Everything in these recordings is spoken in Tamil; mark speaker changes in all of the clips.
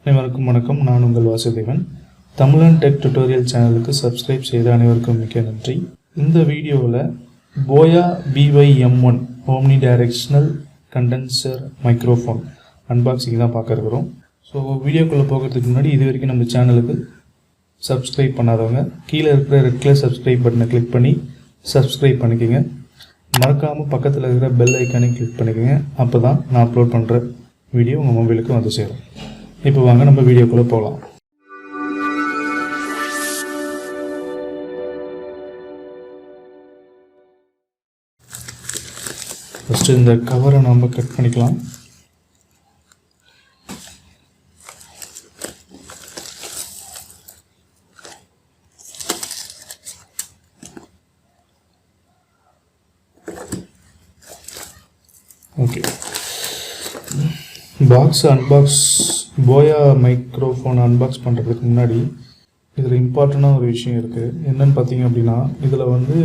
Speaker 1: அனைவருக்கும் வணக்கம். நான் உங்கள் வாசுதேவன். தமிழன்டெக் டுட்டோரியல் சேனலுக்கு சப்ஸ்கிரைப் செய்த அனைவருக்கும் மிக்க நன்றி. இந்த வீடியோவில் Boya BYM1 Omnidirectional Condenser microphone unboxing தான் பார்க்க இருக்கிறோம். ஸோ வீடியோக்குள்ளே போகிறதுக்கு முன்னாடி இது வரைக்கும் நம்ம சேனலுக்கு சப்ஸ்கிரைப் பண்ணாதவங்க கீழே இருக்கிற ரெட் கலர் சப்ஸ்கிரைப் பட்டனை கிளிக் பண்ணி சப்ஸ்கிரைப் பண்ணிக்கோங்க. மறக்காமல் பக்கத்தில் இருக்கிற பெல் ஐக்கானை கிளிக் பண்ணிக்கோங்க. அப்போ தான் நான் அப்லோட் பண்ணுற வீடியோ உங்கள் மொபைலுக்கு வந்து சேரும். இப்போ வாங்க நம்ம வீடியோக்குள்ளே போகலாம். ஃபஸ்ட்டு இந்த கவரை நம்ம கட் பண்ணிக்கலாம். ஓகே, Boya மைக்ரோஃபோன் அன்பாக்ஸ் பண்ணுறதுக்கு முன்னாடி இதில் இம்பார்ட்டண்டான ஒரு விஷயம் இருக்குது. என்னென்னு பார்த்தீங்க அப்படின்னா, இதில் வந்து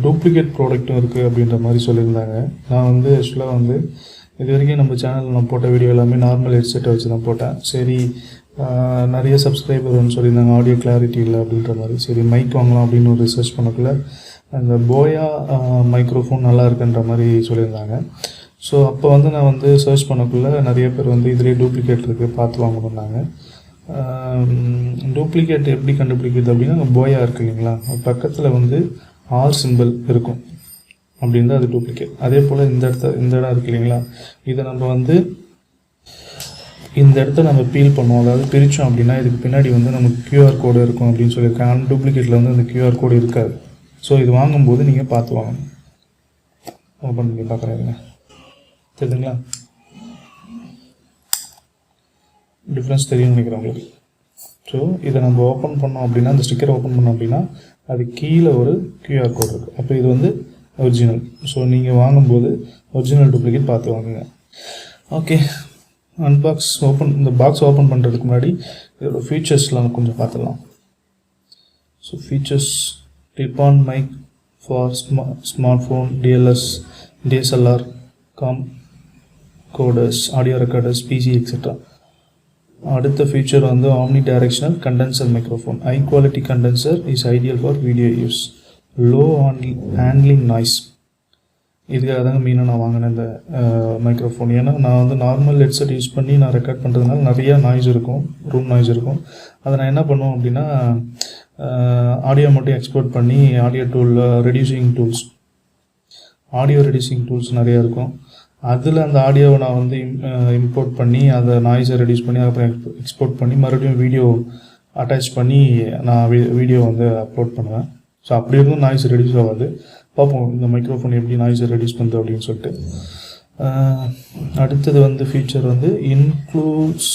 Speaker 1: டூப்ளிகேட் ப்ராடக்ட்டும் இருக்குது அப்படின்ற மாதிரி சொல்லியிருந்தாங்க. நான் வந்து ஆக்சுவலாக இது வரைக்கும் நம்ம சேனலில் நான் போட்ட வீடியோ எல்லாமே நார்மல் ஹெட்செட்டை வச்சு தான் போட்டேன். சரி, நிறைய சப்ஸ்கிரைபர் வந்து சொல்லியிருந்தாங்க ஆடியோ கிளாரிட்டி இல்லை அப்படின்ற மாதிரி. சரி, மைக் வாங்கலாம் அப்படின்னு ஒரு ரிசர்ச் பண்ணக்குள்ள அந்த Boya மைக்ரோஃபோன் நல்லா இருக்குன்ற மாதிரி சொல்லியிருந்தாங்க. ஸோ அப்போ நான் சர்ச் பண்ணக்குள்ளே நிறைய பேர் இதிலே டூப்ளிகேட் இருக்குது பார்த்து வாங்கணுன்னாங்க. டூப்ளிகேட் எப்படி கண்டுபிடிக்கிறது அப்படின்னா, Boya இருக்குது இல்லைங்களா, பக்கத்தில் ஆர் சிம்பிள் இருக்கும் அப்படின்னா அது டூப்ளிகேட். அதே போல் இந்த இடம் இருக்குது இல்லைங்களா, இதை நம்ம இந்த இடத்த நம்ம பீல் பண்ணுவோம், அதாவது பிரித்தோம் அப்படின்னா இதுக்கு பின்னாடி நமக்கு QR கோடு இருக்கும் அப்படின்னு சொல்லியிருக்காங்க. ஆனால் டூப்ளிகேட்டில் அந்த QR கோடு இருக்காது. ஸோ இது வாங்கும்போது நீங்கள் பார்த்து வாங்கணும். ஓப்பன் பண்ணி பார்க்குறாங்க, தெரியுதுங்களா? டிஃப்ரென்ஸ் தெரியும் நினைக்கிறேன் உங்களுக்கு. ஸோ இதை நம்ம ஓப்பன் பண்ணோம் அப்படின்னா, அந்த ஸ்டிக்கரை ஓப்பன் பண்ணோம் அப்படின்னா அது கீழே ஒரு QR கோட் இருக்குது. அப்போ இது ஒரிஜினல். ஸோ நீங்கள் வாங்கும்போது ஒரிஜினல் டூப்ளிகேட் பார்த்து வாங்குங்க. ஓகே, இந்த பாக்ஸ் ஓப்பன் பண்ணுறதுக்கு முன்னாடி இதோட ஃபீச்சர்ஸ்லாம் கொஞ்சம் பார்த்துடலாம். So features: clip on mic for smartphone, DSLR, coders, audio recorders, PC, etc. அடுத்த feature Omnidirectional Condenser microphone. High quality condenser is ideal for video use. Low handling noise. இதுக்காக தாங்க மெயினாக நான் வாங்கினேன் இந்த மைக்ரோஃபோன். ஏன்னா நான் நார்மல் ஹெட்செட் யூஸ் பண்ணி நான் ரெக்கார்ட் பண்ணுறதுனால நிறையா நாய்ஸ் இருக்கும், ரூம் நாய்ஸ் இருக்கும். அதை நான் என்ன பண்ணுவோம் அப்படின்னா, ஆடியோ மட்டும் எக்ஸ்போர்ட் பண்ணி ஆடியோ ரெடியூசிங் டூல்ஸ் நிறையா இருக்கும். அதில் அந்த ஆடியோவை நான் இம்போர்ட் பண்ணி அதை நாய்ஸை ரெடியூஸ் பண்ணி அப்புறம் எக்ஸ்போர்ட் பண்ணி மறுபடியும் வீடியோ அட்டாச் பண்ணி நான் வீடியோ அப்லோட் பண்ணுவேன். ஸோ அப்படி இருந்தும் நாய்ஸ் ரெடியூஸ் ஆகாது. பார்ப்போம் இந்த மைக்ரோஃபோன் எப்படி நாய்ஸை ரெடியூஸ் பண்ணுது அப்படின்னு சொல்லிட்டு. அடுத்தது feature includes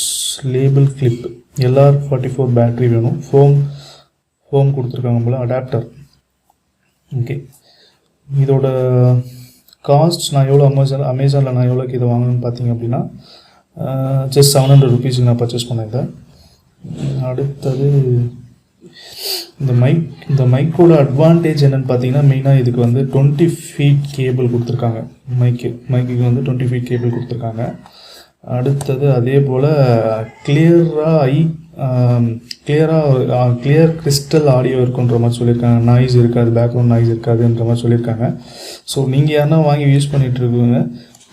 Speaker 1: label clip. LR44 battery வேணும். ஃபோம் கொடுத்துருக்காங்க போல் அடாப்டர். ஓகே, இதோட காஸ்ட் நான் எவ்வளோ அமேசானில் நான் எவ்வளோக்கு இதை வாங்கணும்னு பார்த்தீங்க அப்படின்னா, ஜஸ்ட் 700 ருபீஸுக்கு நான் பர்ச்சேஸ் பண்ணேன். அடுத்தது இந்த மைக்கோட அட்வான்டேஜ் என்னென்னு பார்த்தீங்கன்னா, மெயினாக இதுக்கு 20 feet கேபிள் கொடுத்துருக்காங்க. மைக்கு 20 feet கேபிள் கொடுத்துருக்காங்க. அடுத்தது அதே போல் கிளியர் கிறிஸ்டல் ஆடியோ இருக்குன்ற மாதிரி சொல்லியிருக்காங்க. நாய்ஸ் இருக்காது, பேக்ரவுண்ட் நாய்ஸ் இருக்காதுன்ற மாதிரி சொல்லியிருக்காங்க. ஸோ நீங்கள் யாருன்னா வாங்கி யூஸ் பண்ணிகிட்டு இருக்கவங்க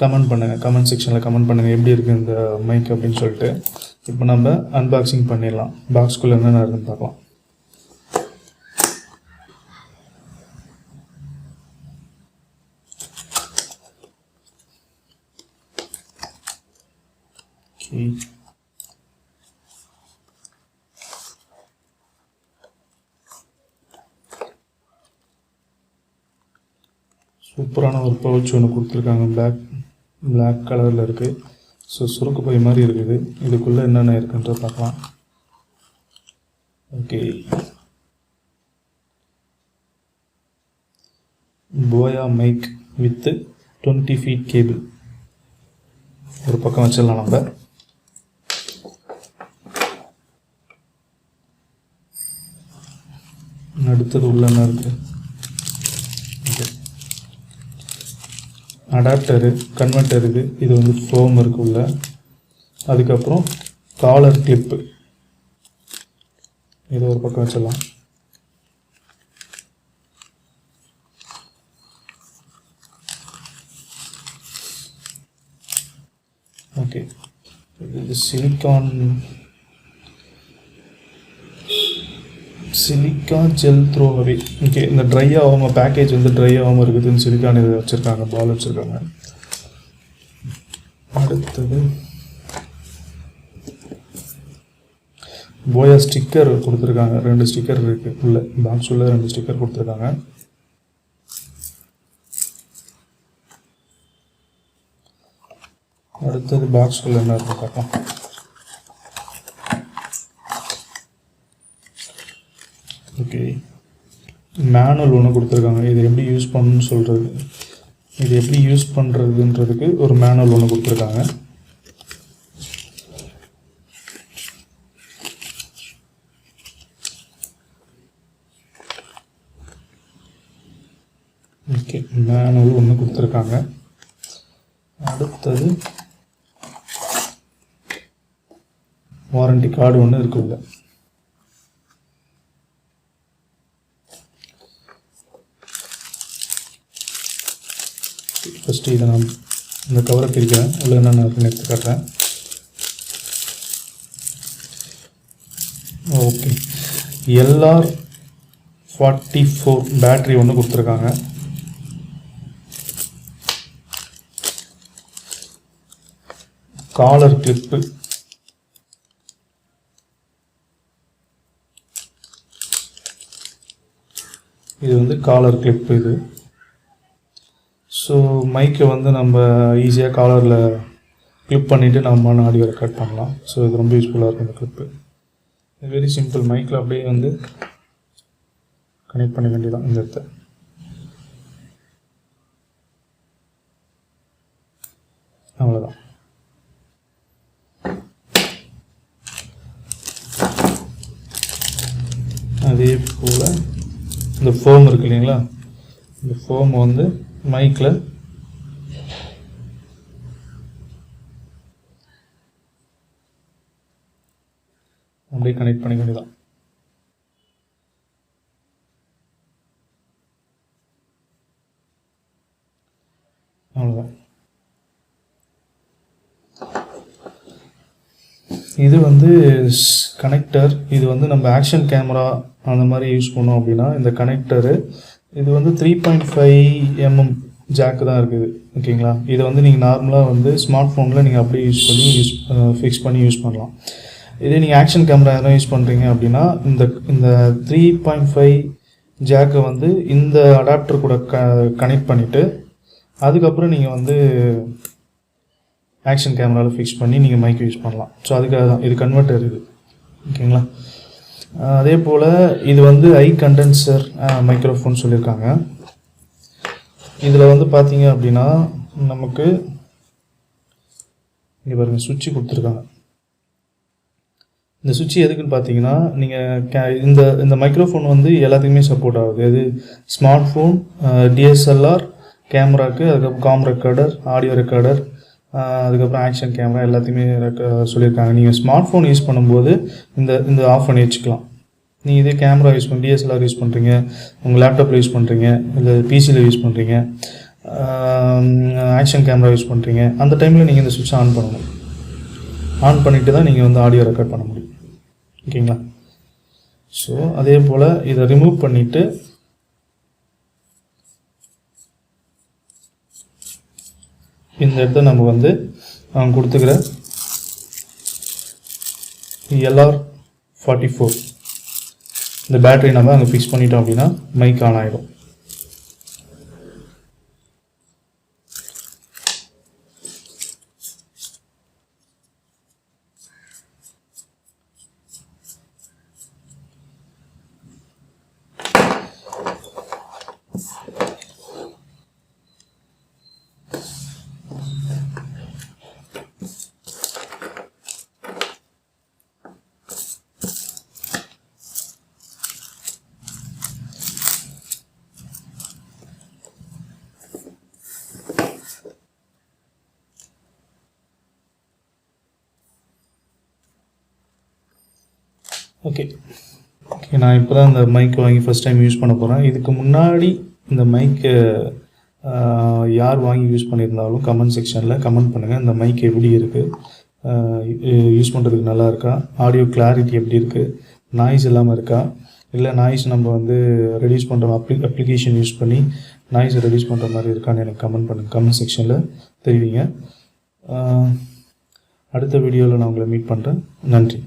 Speaker 1: கமெண்ட் பண்ணுங்கள், கமெண்ட் செக்ஷனில் கமெண்ட் பண்ணுங்கள் எப்படி இருக்குது இந்த மைக் அப்படின்னு சொல்லிட்டு. இப்போ நம்ம அன்பாக்சிங் பண்ணிடலாம். பாக்ஸ்குள்ளே என்னென்ன இருக்குன்னு பார்க்கலாம். சூப்பரான ஒரு பவுச் ஒன்று கொடுத்துருக்காங்க. பிளாக் கலரில் இருக்குது. ஸோ சுருக்கு பை மாதிரி இருக்குது. இதுக்குள்ளே என்னென்ன இருக்குன்ற பார்க்கலாம். Okay, Boya mic with 20 feet cable ஒரு பக்கம் வச்சிடலாம் நம்ம. அடுத்தது உள்ள என்ன இருக்குது? அடாப்டரு, கன்வெர்ட்டர் இருக்குது. இது வந்து ஃபோம் இருக்குள்ள. அதுக்கப்புறம் காலர் கிளிப்பு இது ஒரு பக்கம் வச்சிடலாம். ஓகே, இது சிலிக்கா ஜெல் த்ரோ அவே. ஓகே, இந்த ட்ரை ஆகாமல் பேக்கேஜ் வந்து ட்ரை ஆகாமல் இருக்குதுன்னு சிலிக்கான் இது வச்சுருக்காங்க, பால் வச்சுருக்காங்க. அடுத்தது போயா ஸ்டிக்கர் கொடுத்துருக்காங்க. 2 ஸ்டிக்கர் இருக்குது உள்ள பாக்ஸ் உள்ள 2 ஸ்டிக்கர் கொடுத்துருக்காங்க. அடுத்தது பாக்ஸ்குள்ள என்ன இருக்கு பார்க்கலாம். ஓகே, மேனுவல் ஒன்று கொடுத்துருக்காங்க. இது எப்படி யூஸ் பண்ணணும்னு சொல்கிறது, இது எப்படி யூஸ் பண்ணுறதுன்றதுக்கு ஒரு மேனுவல் ஒன்று கொடுத்துருக்காங்க. ஓகே, மேனுவல் ஒன்று கொடுத்துருக்காங்க. அடுத்தது வாரண்டி கார்டு ஒன்று இருக்குல்ல. ஃபஸ்ட்டு இதை நான் இந்த கவரை பிரிக்கிறேன், உள்ள என்னென்ன இருக்குன்னு எடுத்து காட்டுறேன். ஓகே, LR44 பேட்ரி ஒன்று கொடுத்துருக்காங்க. காலர் கிளிப்பு, இது வந்து காலர் கிளிப். இது ஸோ மைக்கை வந்து நம்ம ஈஸியாக காலரில் கிளிப் பண்ணிவிட்டு நம்ம ஆடியோ ரெக்கார்ட் பண்ணலாம். ஸோ இது ரொம்ப யூஸ்ஃபுல்லாக இருக்கும் இந்த கிளிப்பு. இது வெரி சிம்பிள், மைக்கில் அப்படியே வந்து கனெக்ட் பண்ண வேண்டியதான் இந்த இடத்த. அவ்வளோதான். அதே போல் இந்த ஃபோம் இருக்கு இல்லைங்களா, இந்த ஃபோம் வந்து மைக்கில் அப்படியே கனெக்ட் பண்ணிக்க வேண்டியதான். அவ்வளோதான். இது வந்து கனெக்டர். இது வந்து நம்ம ஆக்ஷன் கேமரா அந்த மாதிரி யூஸ் பண்ணோம் அப்படின்னா இந்த கனெக்டரு இது வந்து 3.5 mm ஜாக்கு தான் இருக்குது. ஓகேங்களா, இதை வந்து நீங்கள் நார்மலாக வந்து ஸ்மார்ட் ஃபோனில் நீங்கள் அப்படியே ஃபிக்ஸ் பண்ணி யூஸ் பண்ணலாம். இதே நீங்கள் ஆக்ஷன் கேமரா எதனா யூஸ் பண்ணுறீங்க அப்படின்னா இந்த 3.5 ஜாக்கை வந்து இந்த அடாப்டர் கூட கனெக்ட் பண்ணிவிட்டு அதுக்கப்புறம் நீங்கள் வந்து ஆக்ஷன் கேமராவில் ஃபிக்ஸ் பண்ணி நீங்கள் மைக் யூஸ் பண்ணலாம். ஸோ அதுக்காக தான் இது கன்வெர்ட்டர் இது. ஓகேங்களா, அதே போல் இது வந்து கண்டென்சர் மைக்ரோஃபோன் சொல்லியிருக்காங்க. இதில் வந்து பார்த்தீங்க அப்படின்னா நமக்கு இங்கே பாருங்கள் சுவிட்சு கொடுத்துருக்காங்க. இந்த சுவிட்சு எதுக்குன்னு பார்த்தீங்கன்னா நீங்கள் இந்த மைக்ரோஃபோன் வந்து எல்லாத்துக்குமே சப்போர்ட் ஆகுது. இது ஸ்மார்ட் ஃபோன், DSLR கேமராவுக்கு, அதுக்கப்புறம் காம் ரெக்கார்டர், ஆடியோ ரெக்கார்டர், அதுக்கப்புறம் ஆக்ஷன் கேமரா எல்லாத்தையுமே சொல்லியிருக்காங்க. நீங்கள் ஸ்மார்ட் ஃபோன் யூஸ் பண்ணும்போது இந்த ஆஃப் பண்ணி வச்சுக்கலாம். நீங்கள் இதே கேமரா யூஸ் பண்ணி DSLR யூஸ் பண்ணுறீங்க, உங்கள் லேப்டாப்பில் யூஸ் பண்ணுறீங்க, இல்லை பிசியில் யூஸ் பண்ணுறீங்க, ஆக்ஷன் கேமரா யூஸ் பண்ணுறீங்க, அந்த டைமில் நீங்கள் இந்த சுவிட்சை ஆன் பண்ணணும். ஆன் பண்ணிவிட்டு தான் நீங்கள் வந்து ஆடியோ ரெக்கார்ட் பண்ண முடியும். ஓகேங்களா, ஸோ அதே போல் இதை ரிமூவ் பண்ணிவிட்டு இந்த இடத்த நம்ம வந்து கொடுத்துக்கிற LR44 இந்த பேட்டரி நம்ம அங்கே ஃபிக்ஸ் பண்ணிட்டோம் அப்படின்னா மைக் ஆன் ஆகிடும். ஓகே ஓகே, நான் இப்போ தான் இந்த மைக் வாங்கி ஃபஸ்ட் டைம் யூஸ் பண்ண போகிறேன். இதுக்கு முன்னாடி இந்த மைக்கு யார் வாங்கி யூஸ் பண்ணியிருந்தாலும் கமெண்ட் செக்ஷனில் கமெண்ட் பண்ணுங்கள். இந்த மைக் எப்படி இருக்குது, யூஸ் பண்ணுறதுக்கு நல்லா இருக்கா, ஆடியோ கிளாரிட்டி எப்படி இருக்குது, நாய்ஸ் இல்லாமல் இருக்கா, இல்லை நாய்ஸ் நம்ம வந்து ரெடியூஸ் பண்ணுற அப்ளிகேஷன் யூஸ் பண்ணி நாய்ஸ் ரெடியூஸ் பண்ணுற மாதிரி இருக்கான்னு எனக்கு கமெண்ட் பண்ணுங்கள். கமெண்ட் செக்ஷனில் தெரிவிங்க. அடுத்த வீடியோவில் நான் உங்களை மீட் பண்ணுறேன். நன்றி.